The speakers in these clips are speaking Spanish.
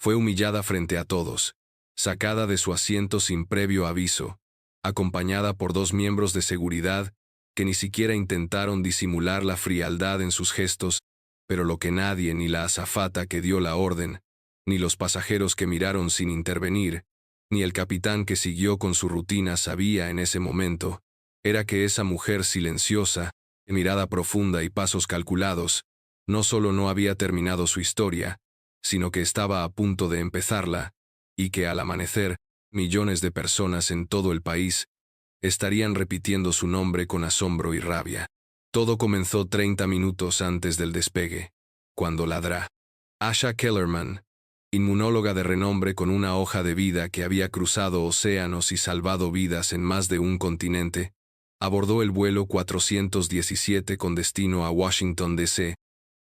Fue humillada frente a todos, sacada de su asiento sin previo aviso, acompañada por 2 miembros de seguridad que ni siquiera intentaron disimular la frialdad en sus gestos, pero lo que nadie, ni la azafata que dio la orden, ni los pasajeros que miraron sin intervenir, ni el capitán que siguió con su rutina sabía en ese momento, era que esa mujer silenciosa, mirada profunda y pasos calculados, no solo no había terminado su historia, sino que estaba a punto de empezarla, y que al amanecer, millones de personas en todo el país estarían repitiendo su nombre con asombro y rabia. Todo comenzó 30 minutos antes del despegue, cuando ladrá. Asha Kellerman, inmunóloga de renombre con una hoja de vida que había cruzado océanos y salvado vidas en más de un continente, abordó el vuelo 417 con destino a Washington, D.C.,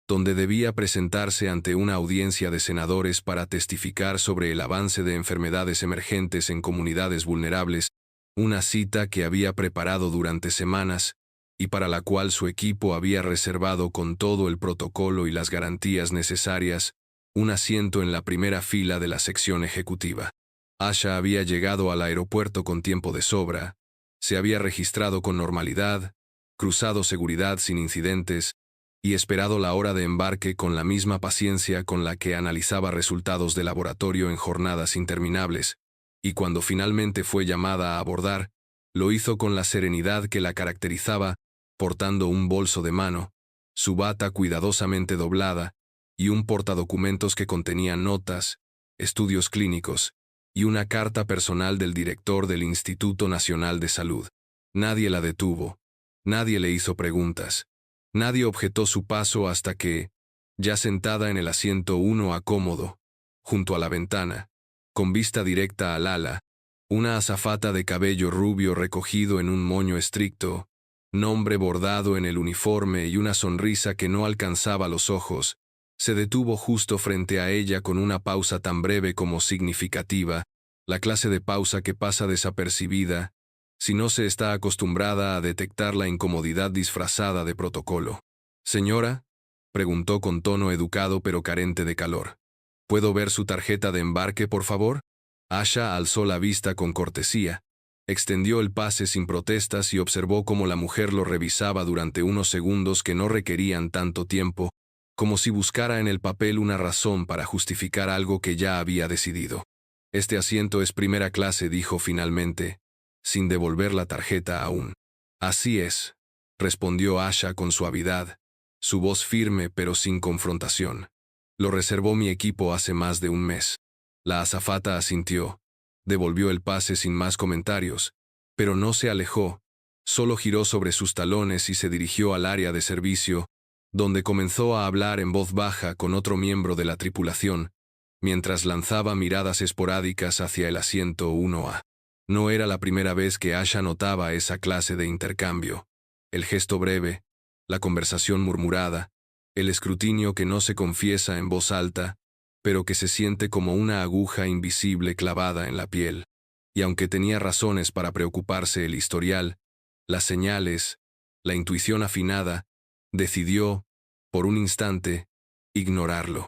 donde debía presentarse ante una audiencia de senadores para testificar sobre el avance de enfermedades emergentes en comunidades vulnerables, una cita que había preparado durante semanas y para la cual su equipo había reservado con todo el protocolo y las garantías necesarias un asiento en la primera fila de la sección ejecutiva. Asha había llegado al aeropuerto con tiempo de sobra, se había registrado con normalidad, cruzado seguridad sin incidentes y esperado la hora de embarque con la misma paciencia con la que analizaba resultados de laboratorio en jornadas interminables, y cuando finalmente fue llamada a abordar, lo hizo con la serenidad que la caracterizaba, portando un bolso de mano, su bata cuidadosamente doblada y un portadocumentos que contenía notas, estudios clínicos y una carta personal del director del Instituto Nacional de Salud. Nadie la detuvo, nadie le hizo preguntas, nadie objetó su paso hasta que, ya sentada en el asiento 1 cómodo, junto a la ventana, con vista directa al ala, una azafata de cabello rubio recogido en un moño estricto, nombre bordado en el uniforme y una sonrisa que no alcanzaba los ojos, se detuvo justo frente a ella con una pausa tan breve como significativa, la clase de pausa que pasa desapercibida si no se está acostumbrada a detectar la incomodidad disfrazada de protocolo. «Señora», preguntó con tono educado pero carente de calor, «¿puedo ver su tarjeta de embarque, por favor?» Asha alzó la vista con cortesía, extendió el pase sin protestas y observó cómo la mujer lo revisaba durante unos segundos que no requerían tanto tiempo, como si buscara en el papel una razón para justificar algo que ya había decidido. «Este asiento es primera clase», dijo finalmente, sin devolver la tarjeta aún. «Así es», respondió Asha con suavidad, su voz firme pero sin confrontación. «Lo reservó mi equipo hace más de un mes». La azafata asintió, devolvió el pase sin más comentarios, pero no se alejó, solo giró sobre sus talones y se dirigió al área de servicio, donde comenzó a hablar en voz baja con otro miembro de la tripulación, mientras lanzaba miradas esporádicas hacia el asiento 1A. No era la primera vez que Asha notaba esa clase de intercambio. El gesto breve, la conversación murmurada, el escrutinio que no se confiesa en voz alta, pero que se siente como una aguja invisible clavada en la piel. Y aunque tenía razones para preocuparse el historial, las señales, la intuición afinada, decidió, por un instante, ignorarlo.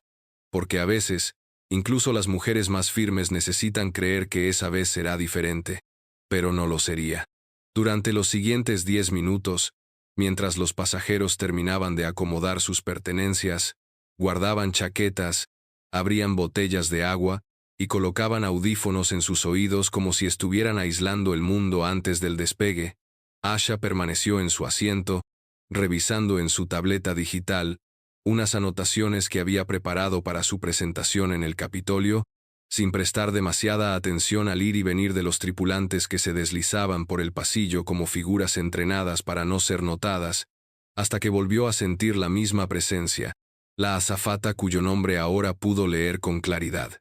Porque a veces, incluso las mujeres más firmes necesitan creer que esa vez será diferente, pero no lo sería. Durante los siguientes 10 minutos, mientras los pasajeros terminaban de acomodar sus pertenencias, guardaban chaquetas, abrían botellas de agua y colocaban audífonos en sus oídos como si estuvieran aislando el mundo antes del despegue, Asha permaneció en su asiento, revisando en su tableta digital unas anotaciones que había preparado para su presentación en el Capitolio, sin prestar demasiada atención al ir y venir de los tripulantes que se deslizaban por el pasillo como figuras entrenadas para no ser notadas, hasta que volvió a sentir la misma presencia, la azafata cuyo nombre ahora pudo leer con claridad.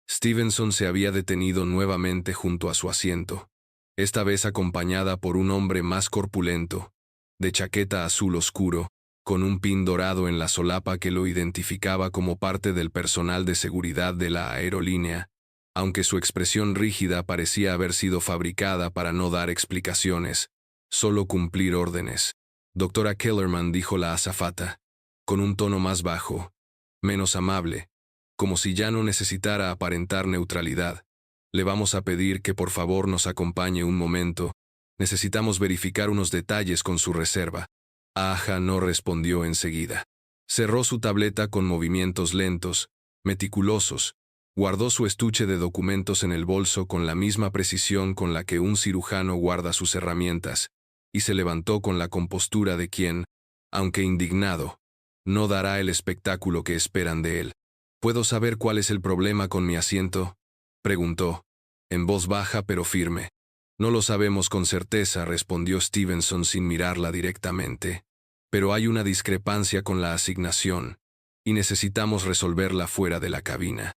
Stevenson se había detenido nuevamente junto a su asiento, esta vez acompañada por un hombre más corpulento, de chaqueta azul oscuro, con un pin dorado en la solapa que lo identificaba como parte del personal de seguridad de la aerolínea, aunque su expresión rígida parecía haber sido fabricada para no dar explicaciones, solo cumplir órdenes. «Doctora Kellerman», dijo la azafata, con un tono más bajo, menos amable, como si ya no necesitara aparentar neutralidad. Le vamos a pedir que por favor nos acompañe un momento. Necesitamos verificar unos detalles con su reserva. Aja no respondió enseguida. Cerró su tableta con movimientos lentos, meticulosos. Guardó su estuche de documentos en el bolso con la misma precisión con la que un cirujano guarda sus herramientas, y se levantó con la compostura de quien, aunque indignado, no dará el espectáculo que esperan de él. ¿Puedo saber cuál es el problema con mi asiento?, preguntó, en voz baja pero firme. No lo sabemos con certeza, respondió Stevenson sin mirarla directamente. Pero hay una discrepancia con la asignación, y necesitamos resolverla fuera de la cabina.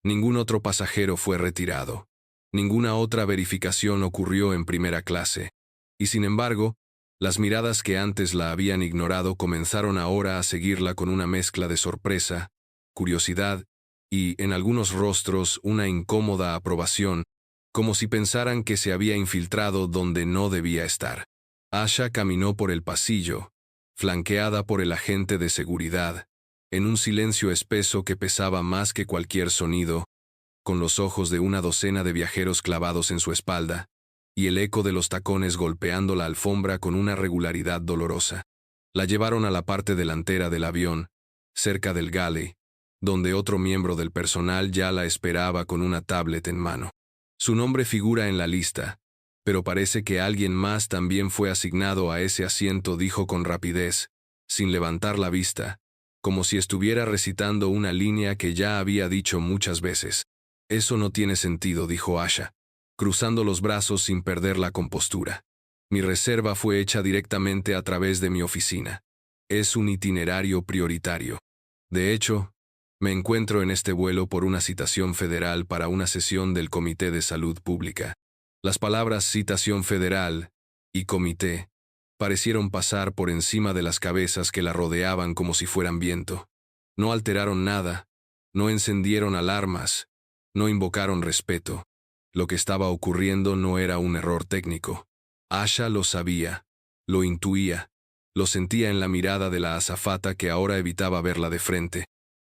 Ningún otro pasajero fue retirado. Ninguna otra verificación ocurrió en primera clase. Y sin embargo, las miradas que antes la habían ignorado comenzaron ahora a seguirla con una mezcla de sorpresa, curiosidad y, en algunos rostros, una incómoda aprobación, como si pensaran que se había infiltrado donde no debía estar. Asha caminó por el pasillo, flanqueada por el agente de seguridad, en un silencio espeso que pesaba más que cualquier sonido, con los ojos de una docena de viajeros clavados en su espalda, y el eco de los tacones golpeando la alfombra con una regularidad dolorosa. La llevaron a la parte delantera del avión, cerca del galley, donde otro miembro del personal ya la esperaba con una tablet en mano. Su nombre figura en la lista, pero parece que alguien más también fue asignado a ese asiento, dijo con rapidez, sin levantar la vista, como si estuviera recitando una línea que ya había dicho muchas veces. Eso no tiene sentido, dijo Asha, cruzando los brazos sin perder la compostura. Mi reserva fue hecha directamente a través de mi oficina. Es un itinerario prioritario. De hecho, me encuentro en este vuelo por una citación federal para una sesión del Comité de Salud Pública. Las palabras citación federal y comité parecieron pasar por encima de las cabezas que la rodeaban como si fueran viento. No alteraron nada, no encendieron alarmas, no invocaron respeto. Lo que estaba ocurriendo no era un error técnico. Asha lo sabía, lo intuía, lo sentía en la mirada de la azafata que ahora evitaba verla de frente.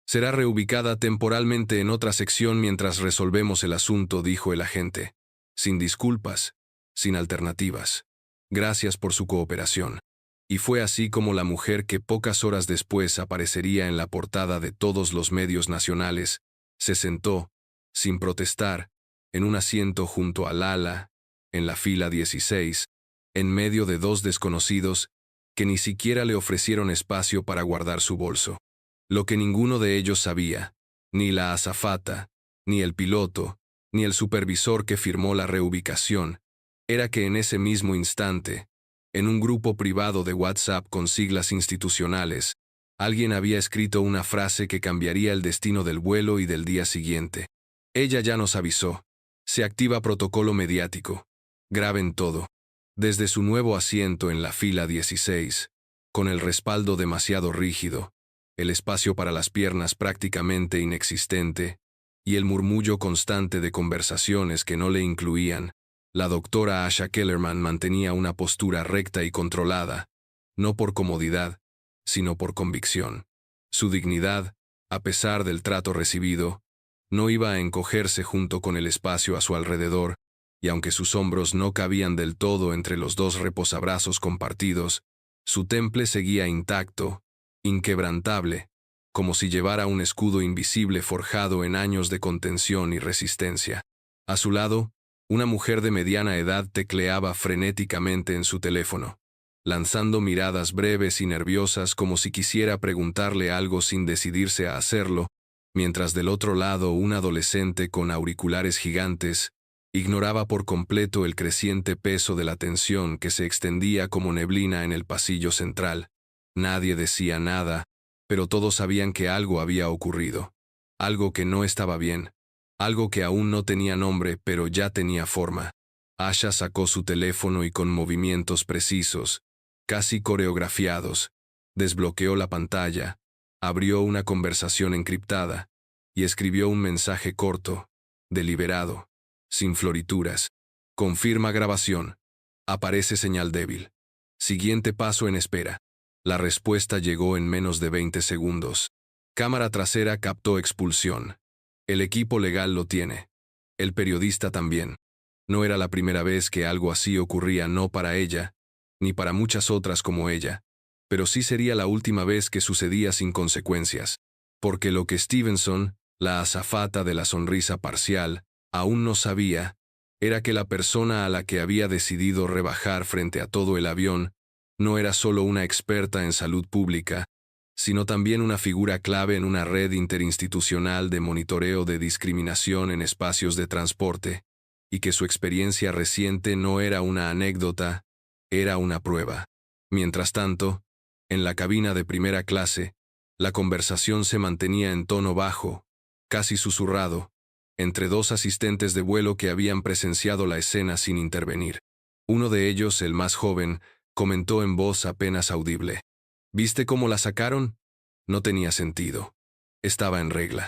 Será reubicada temporalmente en otra sección mientras resolvemos el asunto, dijo el agente. Sin disculpas, sin alternativas. Gracias por su cooperación. Y fue así como la mujer que pocas horas después aparecería en la portada de todos los medios nacionales, se sentó, sin protestar, en un asiento junto al ala, en la fila 16, en medio de dos desconocidos que ni siquiera le ofrecieron espacio para guardar su bolso. Lo que ninguno de ellos sabía, ni la azafata, ni el piloto, ni el supervisor que firmó la reubicación, era que en ese mismo instante, en un grupo privado de WhatsApp con siglas institucionales, alguien había escrito una frase que cambiaría el destino del vuelo y del día siguiente. Ella ya nos avisó. Se activa protocolo mediático. Graben todo. Desde su nuevo asiento en la fila 16, con el respaldo demasiado rígido, el espacio para las piernas prácticamente inexistente, y el murmullo constante de conversaciones que no le incluían, la doctora Asha Kellerman mantenía una postura recta y controlada, no por comodidad, sino por convicción. Su dignidad, a pesar del trato recibido, no iba a encogerse junto con el espacio a su alrededor, y aunque sus hombros no cabían del todo entre los dos reposabrazos compartidos, su temple seguía intacto, inquebrantable, como si llevara un escudo invisible forjado en años de contención y resistencia. A su lado, una mujer de mediana edad tecleaba frenéticamente en su teléfono, lanzando miradas breves y nerviosas como si quisiera preguntarle algo sin decidirse a hacerlo, mientras del otro lado un adolescente con auriculares gigantes ignoraba por completo el creciente peso de la tensión que se extendía como neblina en el pasillo central. Nadie decía nada, pero todos sabían que algo había ocurrido, algo que no estaba bien, algo que aún no tenía nombre pero ya tenía forma. Asha sacó su teléfono y con movimientos precisos, casi coreografiados, desbloqueó la pantalla, abrió una conversación encriptada y escribió un mensaje corto, deliberado, sin florituras. Confirma grabación. Aparece señal débil. Siguiente paso en espera. La respuesta llegó en menos de 20 segundos. cámara trasera captó expulsión. El equipo legal lo tiene. El periodista también. No era la primera vez que algo así ocurría, no para ella, ni para muchas otras como ella, pero sí sería la última vez que sucedía sin consecuencias, porque lo que Stevenson, la azafata de la sonrisa parcial, aún no sabía, era que la persona a la que había decidido rebajar frente a todo el avión no era solo una experta en salud pública, sino también una figura clave en una red interinstitucional de monitoreo de discriminación en espacios de transporte, y que su experiencia reciente no era una anécdota, era una prueba. Mientras tanto, en la cabina de primera clase, la conversación se mantenía en tono bajo, casi susurrado, entre dos asistentes de vuelo que habían presenciado la escena sin intervenir. Uno de ellos, el más joven, comentó en voz apenas audible: ¿Viste cómo la sacaron? No tenía sentido. Estaba en regla.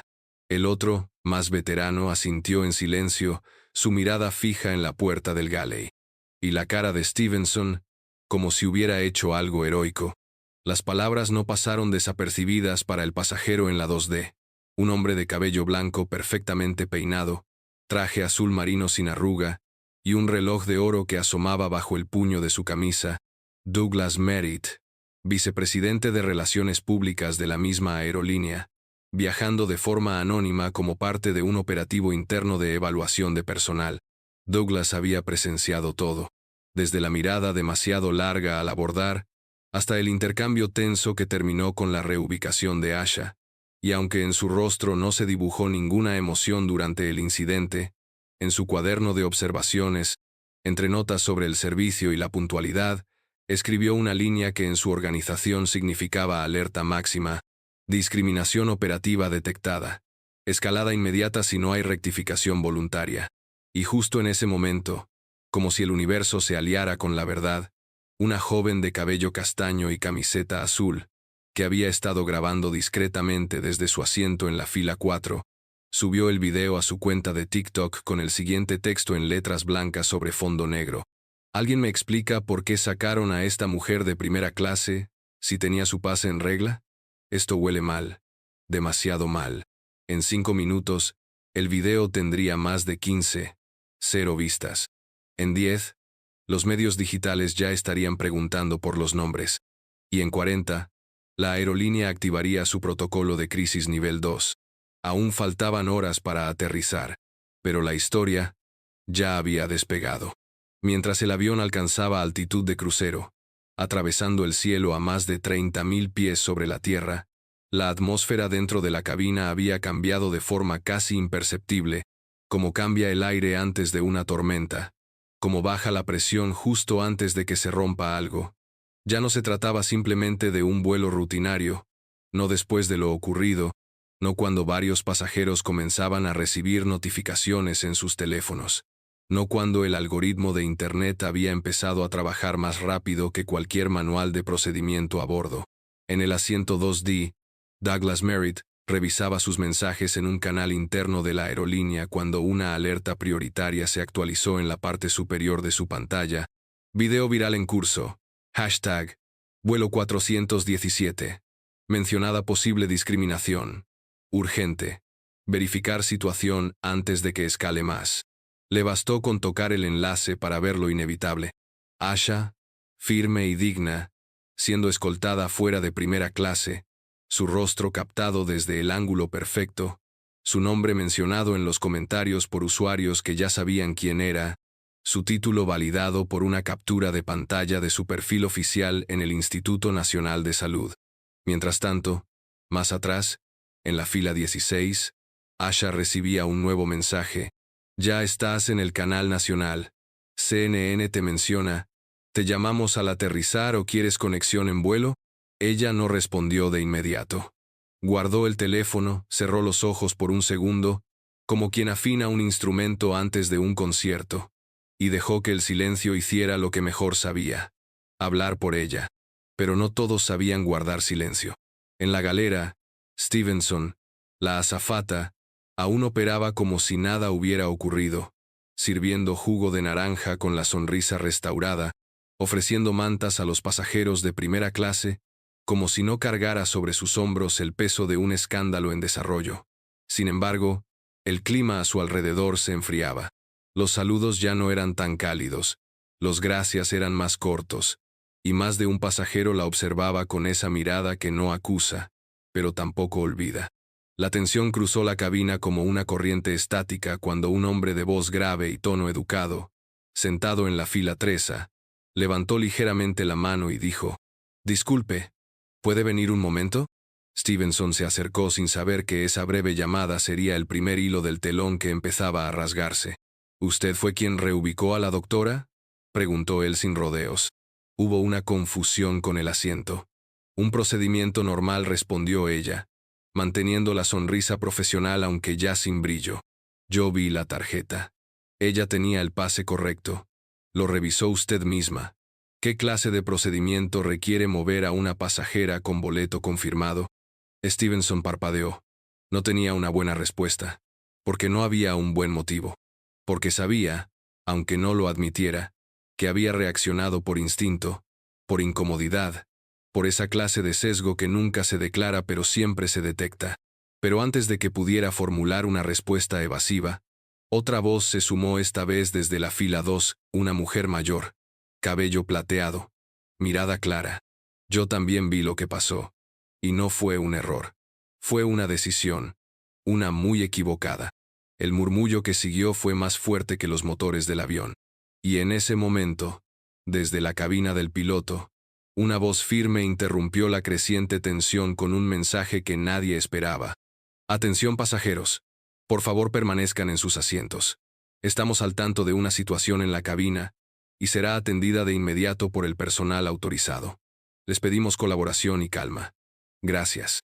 El otro, más veterano, asintió en silencio, su mirada fija en la puerta del galley. Y la cara de Stevenson, como si hubiera hecho algo heroico. Las palabras no pasaron desapercibidas para el pasajero en la 2D. Un hombre de cabello blanco perfectamente peinado, traje azul marino sin arruga, y un reloj de oro que asomaba bajo el puño de su camisa. Douglas Merritt, vicepresidente de Relaciones Públicas de la misma aerolínea, viajando de forma anónima como parte de un operativo interno de evaluación de personal. Douglas había presenciado todo, desde la mirada demasiado larga al abordar, hasta el intercambio tenso que terminó con la reubicación de Asha, y aunque en su rostro no se dibujó ninguna emoción durante el incidente, en su cuaderno de observaciones, entre notas sobre el servicio y la puntualidad, escribió una línea que en su organización significaba alerta máxima: discriminación operativa detectada, escalada inmediata si no hay rectificación voluntaria. Y justo en ese momento, como si el universo se aliara con la verdad, una joven de cabello castaño y camiseta azul, que había estado grabando discretamente desde su asiento en la fila 4, subió el video a su cuenta de TikTok con el siguiente texto en letras blancas sobre fondo negro: ¿Alguien me explica por qué sacaron a esta mujer de primera clase, si tenía su pase en regla? Esto huele mal. Demasiado mal. En 5 minutos, el video tendría más de 0 vistas. En 10, los medios digitales ya estarían preguntando por los nombres. Y en 40, la aerolínea activaría su protocolo de crisis nivel 2. Aún faltaban horas para aterrizar, pero la historia ya había despegado. Mientras el avión alcanzaba altitud de crucero, atravesando el cielo a más de 30.000 pies sobre la tierra, la atmósfera dentro de la cabina había cambiado de forma casi imperceptible, como cambia el aire antes de una tormenta, como baja la presión justo antes de que se rompa algo. Ya no se trataba simplemente de un vuelo rutinario, no después de lo ocurrido, no cuando varios pasajeros comenzaban a recibir notificaciones en sus teléfonos, no cuando el algoritmo de Internet había empezado a trabajar más rápido que cualquier manual de procedimiento a bordo. En el asiento 2D, Douglas Merritt revisaba sus mensajes en un canal interno de la aerolínea cuando una alerta prioritaria se actualizó en la parte superior de su pantalla. Video viral en curso. Hashtag vuelo 417. Mencionada posible discriminación. Urgente. Verificar situación antes de que escale más. Le bastó con tocar el enlace para ver lo inevitable. Asha, firme y digna, siendo escoltada fuera de primera clase, su rostro captado desde el ángulo perfecto, su nombre mencionado en los comentarios por usuarios que ya sabían quién era, su título validado por una captura de pantalla de su perfil oficial en el Instituto Nacional de Salud. Mientras tanto, más atrás, en la fila 16, Asha recibía un nuevo mensaje: ya estás en el canal nacional. CNN te menciona. ¿Te llamamos al aterrizar o quieres conexión en vuelo? Ella no respondió de inmediato. Guardó el teléfono, cerró los ojos por un segundo, como quien afina un instrumento antes de un concierto, y dejó que el silencio hiciera lo que mejor sabía: hablar por ella. Pero no todos sabían guardar silencio. En la galera, Stevenson, la azafata, aún operaba como si nada hubiera ocurrido, sirviendo jugo de naranja con la sonrisa restaurada, ofreciendo mantas a los pasajeros de primera clase como si no cargara sobre sus hombros el peso de un escándalo en desarrollo. Sin embargo, el clima a su alrededor se enfriaba. Los saludos ya no eran tan cálidos, los gracias eran más cortos, y más de un pasajero la observaba con esa mirada que no acusa, pero tampoco olvida. La tensión cruzó la cabina como una corriente estática cuando un hombre de voz grave y tono educado, sentado en la fila 3A, levantó ligeramente la mano y dijo: «Disculpe, ¿puede venir un momento?». Stevenson se acercó sin saber que esa breve llamada sería el primer hilo del telón que empezaba a rasgarse. «¿Usted fue quien reubicó a la doctora?», preguntó él sin rodeos. Hubo una confusión con el asiento. «Un procedimiento normal», respondió ella, manteniendo la sonrisa profesional aunque ya sin brillo. «Yo vi la tarjeta. Ella tenía el pase correcto. Lo revisó usted misma. ¿Qué clase de procedimiento requiere mover a una pasajera con boleto confirmado?». Stevenson parpadeó. No tenía una buena respuesta, porque no había un buen motivo. Porque sabía, aunque no lo admitiera, que había reaccionado por instinto, por incomodidad, por esa clase de sesgo que nunca se declara pero siempre se detecta. Pero antes de que pudiera formular una respuesta evasiva, otra voz se sumó, esta vez desde la fila 2, una mujer mayor, cabello plateado, mirada clara. «Yo también vi lo que pasó. Y no fue un error. Fue una decisión, una muy equivocada». El murmullo que siguió fue más fuerte que los motores del avión. Y en ese momento, desde la cabina del piloto, una voz firme interrumpió la creciente tensión con un mensaje que nadie esperaba. «Atención pasajeros. Por favor permanezcan en sus asientos. Estamos al tanto de una situación en la cabina y será atendida de inmediato por el personal autorizado. Les pedimos colaboración y calma. Gracias».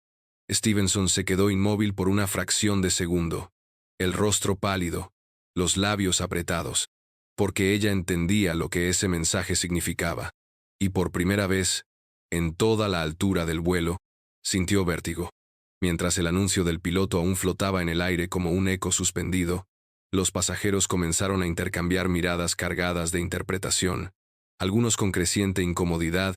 Stevenson se quedó inmóvil por una fracción de segundo, el rostro pálido, los labios apretados, porque ella entendía lo que ese mensaje significaba, y por primera vez, en toda la altura del vuelo, sintió vértigo. Mientras el anuncio del piloto aún flotaba en el aire como un eco suspendido, los pasajeros comenzaron a intercambiar miradas cargadas de interpretación, algunos con creciente incomodidad,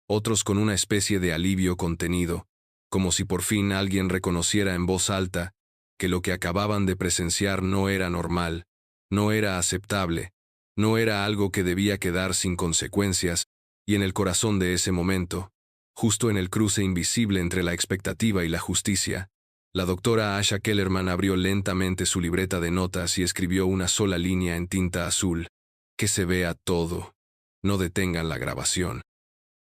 otros con una especie de alivio contenido, como si por fin alguien reconociera en voz alta que lo que acababan de presenciar no era normal, no era aceptable, no era algo que debía quedar sin consecuencias, y en el corazón de ese momento, justo en el cruce invisible entre la expectativa y la justicia, la doctora Asha Kellerman abrió lentamente su libreta de notas y escribió una sola línea en tinta azul: «Que se vea todo. No detengan la grabación».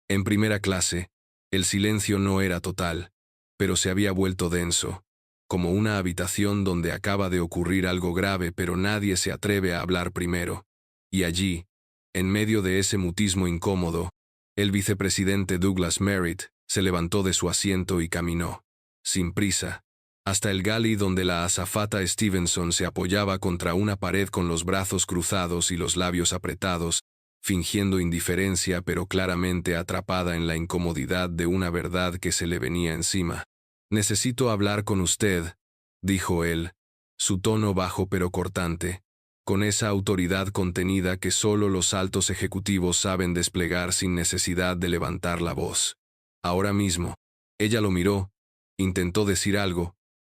En primera clase, el silencio no era total, pero se había vuelto denso, como una habitación donde acaba de ocurrir algo grave pero nadie se atreve a hablar primero. Y allí, en medio de ese mutismo incómodo, el vicepresidente Douglas Merritt se levantó de su asiento y caminó, sin prisa, hasta el galley donde la azafata Stevenson se apoyaba contra una pared con los brazos cruzados y los labios apretados, fingiendo indiferencia pero claramente atrapada en la incomodidad de una verdad que se le venía encima. «Necesito hablar con usted», dijo él, su tono bajo pero cortante, con esa autoridad contenida que solo los altos ejecutivos saben desplegar sin necesidad de levantar la voz. «Ahora mismo». Ella lo miró, intentó decir algo,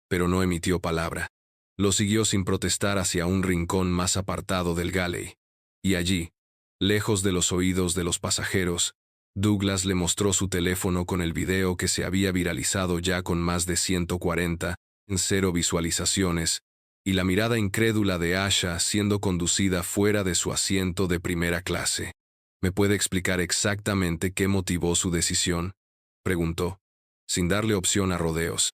pero no emitió palabra. Lo siguió sin protestar hacia un rincón más apartado del galley. Y allí, lejos de los oídos de los pasajeros, Douglas le mostró su teléfono con el video que se había viralizado ya con más de 140, en 0 visualizaciones, y la mirada incrédula de Asha siendo conducida fuera de su asiento de primera clase. «¿Me puede explicar exactamente qué motivó su decisión?», preguntó, sin darle opción a rodeos.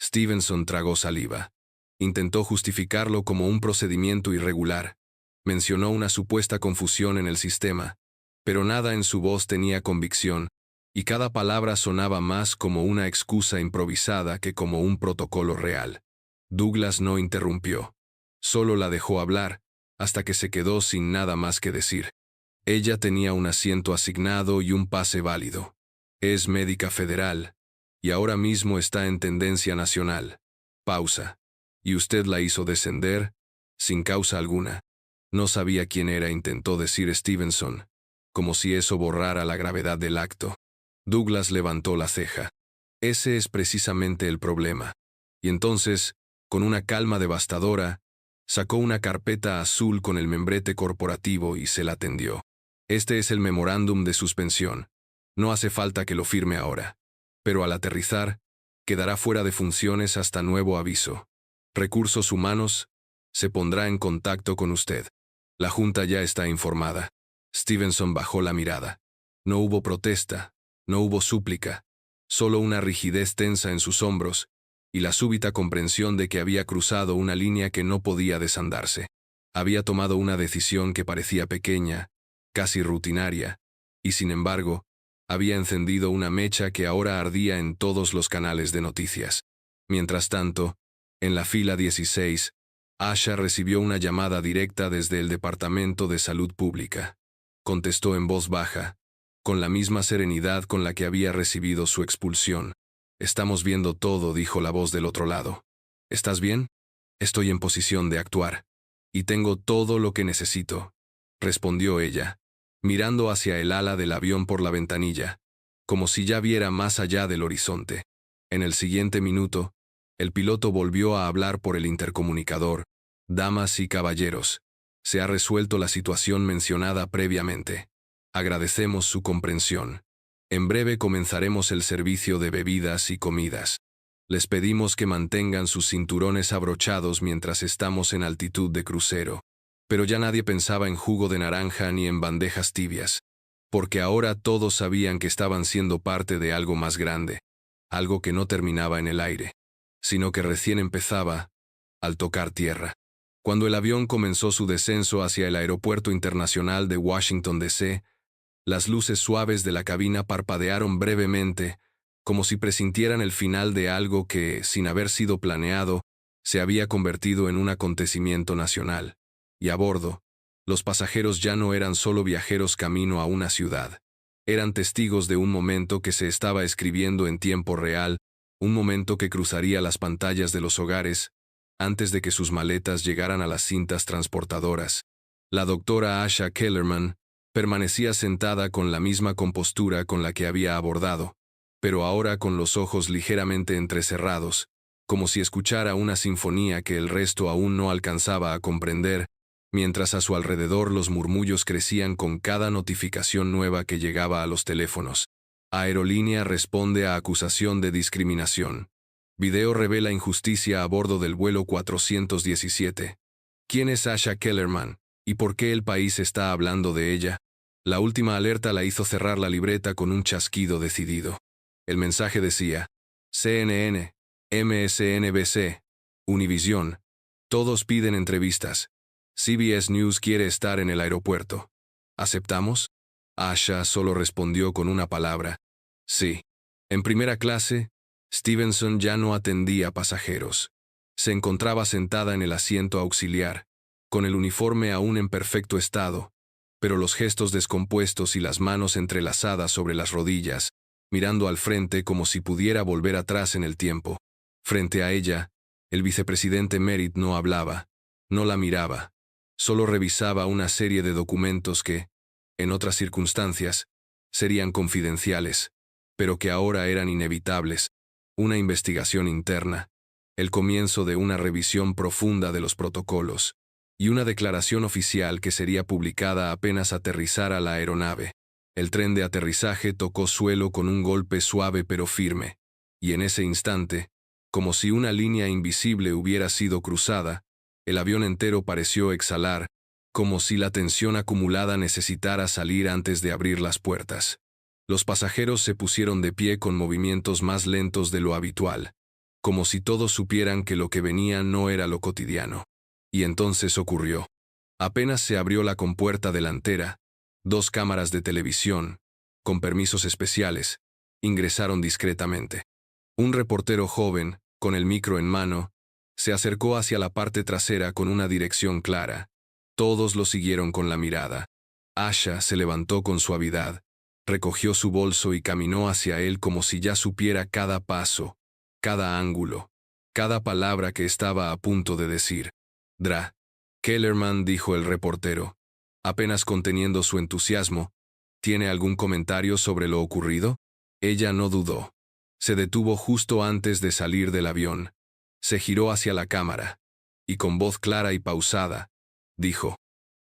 Stevenson tragó saliva. Intentó justificarlo como un procedimiento irregular. Mencionó una supuesta confusión en el sistema, pero nada en su voz tenía convicción, y cada palabra sonaba más como una excusa improvisada que como un protocolo real. Douglas no interrumpió. Solo la dejó hablar, hasta que se quedó sin nada más que decir. Ella tenía un asiento asignado y un pase válido. Es médica federal, y ahora mismo está en tendencia nacional. Pausa. Y usted la hizo descender, sin causa alguna. No sabía quién era, intentó decir Stevenson, como si eso borrara la gravedad del acto. Douglas levantó la ceja. Ese es precisamente el problema. Y entonces, con una calma devastadora, sacó una carpeta azul con el membrete corporativo y se la tendió. Este es el memorándum de suspensión. No hace falta que lo firme ahora. Pero al aterrizar, quedará fuera de funciones hasta nuevo aviso. Recursos Humanos se pondrá en contacto con usted. La Junta ya está informada. Stevenson bajó la mirada. No hubo protesta, no hubo súplica, solo una rigidez tensa en sus hombros y la súbita comprensión de que había cruzado una línea que no podía desandarse. Había tomado una decisión que parecía pequeña, casi rutinaria, y sin embargo, había encendido una mecha que ahora ardía en todos los canales de noticias. Mientras tanto, en la fila 16, Asha recibió una llamada directa desde el Departamento de Salud Pública. Contestó en voz baja, con la misma serenidad con la que había recibido su expulsión. «Estamos viendo todo», dijo la voz del otro lado. «¿Estás bien?» «Estoy en posición de actuar. Y tengo todo lo que necesito», respondió ella, mirando hacia el ala del avión por la ventanilla, como si ya viera más allá del horizonte. En el siguiente minuto, el piloto volvió a hablar por el intercomunicador. «Damas y caballeros, se ha resuelto la situación mencionada previamente. Agradecemos su comprensión. En breve comenzaremos el servicio de bebidas y comidas. Les pedimos que mantengan sus cinturones abrochados mientras estamos en altitud de crucero». Pero ya nadie pensaba en jugo de naranja ni en bandejas tibias, porque ahora todos sabían que estaban siendo parte de algo más grande, algo que no terminaba en el aire, sino que recién empezaba al tocar tierra. Cuando el avión comenzó su descenso hacia el Aeropuerto Internacional de Washington, D.C., las luces suaves de la cabina parpadearon brevemente, como si presintieran el final de algo que, sin haber sido planeado, se había convertido en un acontecimiento nacional. Y a bordo, los pasajeros ya no eran solo viajeros camino a una ciudad. Eran testigos de un momento que se estaba escribiendo en tiempo real, un momento que cruzaría las pantallas de los hogares antes de que sus maletas llegaran a las cintas transportadoras. La doctora Asha Kellerman permanecía sentada con la misma compostura con la que había abordado, pero ahora con los ojos ligeramente entrecerrados, como si escuchara una sinfonía que el resto aún no alcanzaba a comprender, mientras a su alrededor los murmullos crecían con cada notificación nueva que llegaba a los teléfonos. Aerolínea responde a acusación de discriminación. Video revela injusticia a bordo del vuelo 417. ¿Quién es Asha Kellerman? ¿Y por qué el país está hablando de ella? La última alerta la hizo cerrar la libreta con un chasquido decidido. El mensaje decía: CNN, MSNBC, Univision, todos piden entrevistas. CBS News quiere estar en el aeropuerto. ¿Aceptamos? Asha solo respondió con una palabra: sí. En primera clase, Stevenson ya no atendía pasajeros. Se encontraba sentada en el asiento auxiliar, con el uniforme aún en perfecto estado, pero los gestos descompuestos y las manos entrelazadas sobre las rodillas, mirando al frente como si pudiera volver atrás en el tiempo. Frente a ella, el vicepresidente Merritt no hablaba, no la miraba. Solo revisaba una serie de documentos que, en otras circunstancias, serían confidenciales, pero que ahora eran inevitables. Una investigación interna, el comienzo de una revisión profunda de los protocolos, y una declaración oficial que sería publicada apenas aterrizara la aeronave. El tren de aterrizaje tocó suelo con un golpe suave pero firme, y en ese instante, como si una línea invisible hubiera sido cruzada, el avión entero pareció exhalar, como si la tensión acumulada necesitara salir antes de abrir las puertas. Los pasajeros se pusieron de pie con movimientos más lentos de lo habitual, como si todos supieran que lo que venía no era lo cotidiano. Y entonces ocurrió. Apenas se abrió la compuerta delantera, 2 cámaras de televisión, con permisos especiales, ingresaron discretamente. Un reportero joven, con el micro en mano, se acercó hacia la parte trasera con una dirección clara. Todos lo siguieron con la mirada. Asha se levantó con suavidad, recogió su bolso y caminó hacia él como si ya supiera cada paso, cada ángulo, cada palabra que estaba a punto de decir. «Dra. Kellerman», dijo el reportero, apenas conteniendo su entusiasmo, «¿tiene algún comentario sobre lo ocurrido?» Ella no dudó. Se detuvo justo antes de salir del avión. Se giró hacia la cámara. Y con voz clara y pausada, dijo: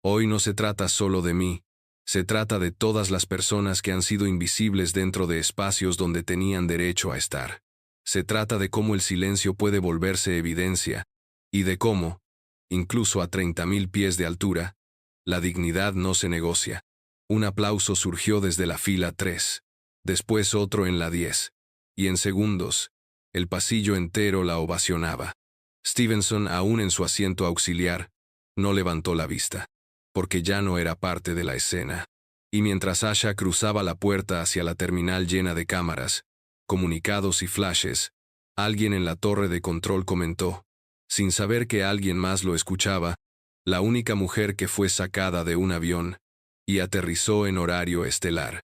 «Hoy no se trata solo de mí. Se trata de todas las personas que han sido invisibles dentro de espacios donde tenían derecho a estar. Se trata de cómo el silencio puede volverse evidencia, y de cómo, incluso a 30.000 pies de altura, la dignidad no se negocia». Un aplauso surgió desde la fila 3, después otro en la 10, y en segundos, el pasillo entero la ovacionaba. Stevenson, aún en su asiento auxiliar, no levantó la vista, porque ya no era parte de la escena. Y mientras Asha cruzaba la puerta hacia la terminal llena de cámaras, comunicados y flashes, alguien en la torre de control comentó, sin saber que alguien más lo escuchaba: «La única mujer que fue sacada de un avión y aterrizó en horario estelar».